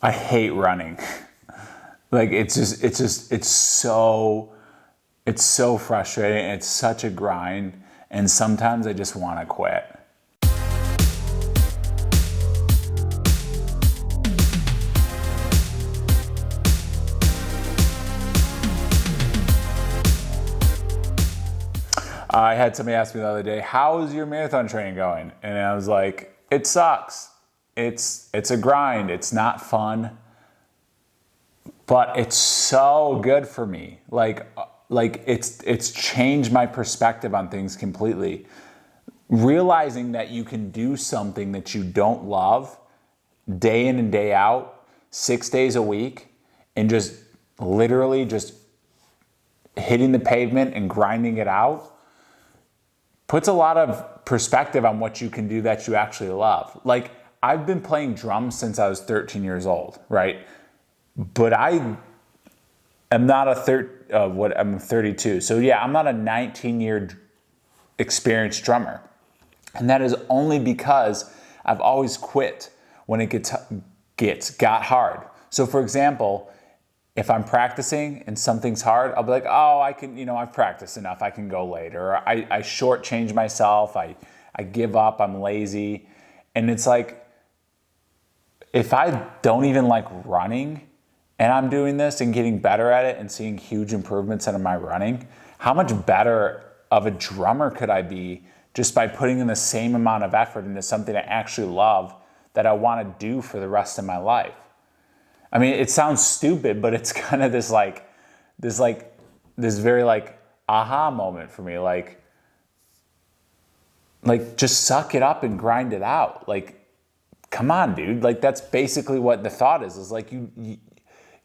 I hate running. Like it's so frustrating. It's such a grind. And sometimes I just want to quit. I had somebody ask me the other day, how's your marathon training going? And I was like, it sucks. It's a grind. It's not fun, but it's so good for me. Like it's changed my perspective on things completely. Realizing that you can do something that you don't love day in and day out, 6 days a week, and just literally just hitting the pavement and grinding it out puts a lot of perspective on what you can do that you actually love. Like, I've been playing drums since I was 13 years old, right? But I am not I'm 32. So yeah, I'm not a 19-year experienced drummer. And that is only because I've always quit when it got hard. So for example, if I'm practicing and something's hard, I'll be like, oh, I've practiced enough, I can go later. Or I shortchange myself, I give up, I'm lazy. And it's like, if I don't even like running and I'm doing this and getting better at it and seeing huge improvements in my running, how much better of a drummer could I be just by putting in the same amount of effort into something I actually love that I want to do for the rest of my life? I mean, it sounds stupid, but it's kind of this very aha moment for me. Like just suck it up and grind it out. Like, come on, dude. Like, that's basically what the thought is like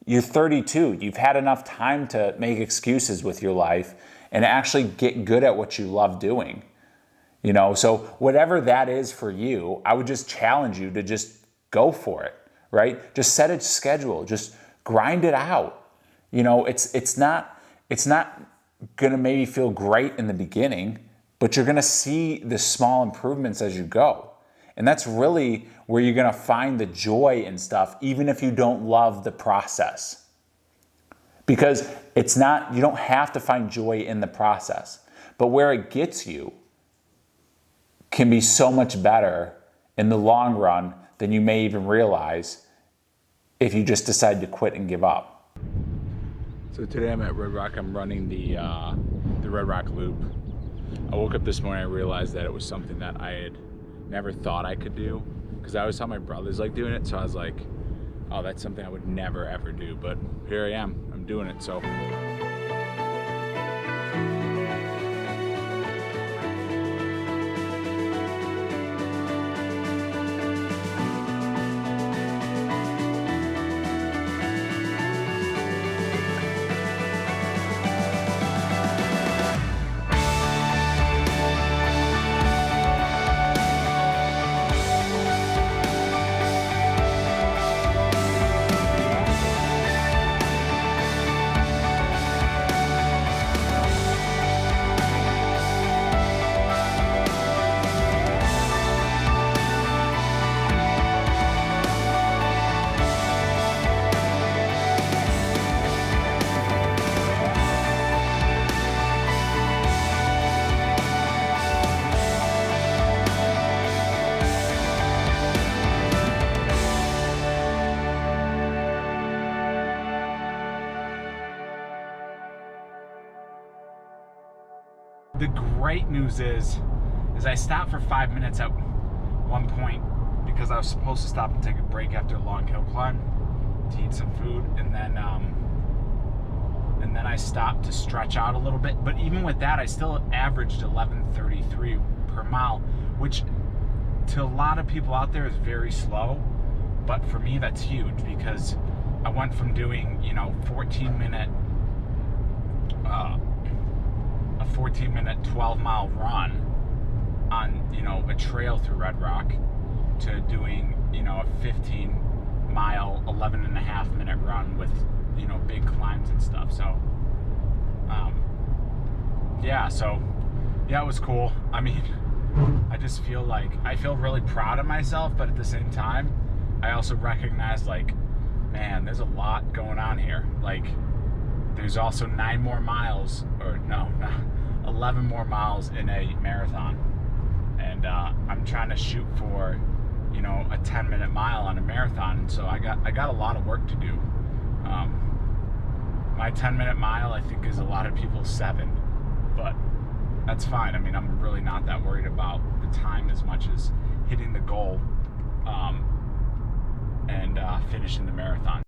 you're 32. You've had enough time to make excuses with your life and actually get good at what you love doing. So whatever that is for you, I would just challenge you to just go for it. Right? Just set a schedule. Just grind it out. It's not gonna maybe feel great in the beginning, but you're gonna see the small improvements as you go. And that's really where you're gonna find the joy in stuff, even if you don't love the process. Because you don't have to find joy in the process, but where it gets you can be so much better in the long run than you may even realize if you just decide to quit and give up. So today I'm at Red Rock. I'm running the Red Rock Loop. I woke up this morning, I realized that it was something that I had never thought I could do, because I always saw my brothers like doing it, so I was like, oh, that's something I would never ever do, but here I am, I'm doing it. So the great news is I stopped for 5 minutes at one point because I was supposed to stop and take a break after a long hill climb to eat some food, and then I stopped to stretch out a little bit. But even with that, I still averaged 11:33 per mile, which to a lot of people out there is very slow, but for me that's huge, because I went from doing 14-minute 12-mile run on a trail through Red Rock to doing a 15-mile 11.5-minute run with big climbs and stuff. So it was cool. I mean, I just feel really proud of myself, but at the same time I also recognize man, there's a lot going on here. Like, there's also 9 more miles, or no, 11 more miles in a marathon. And I'm trying to shoot for, you know, a 10-minute mile on a marathon. And so I got a lot of work to do. My 10-minute mile, I think, is a lot of people's 7, but that's fine. I mean, I'm really not that worried about the time as much as hitting the goal and finishing the marathon.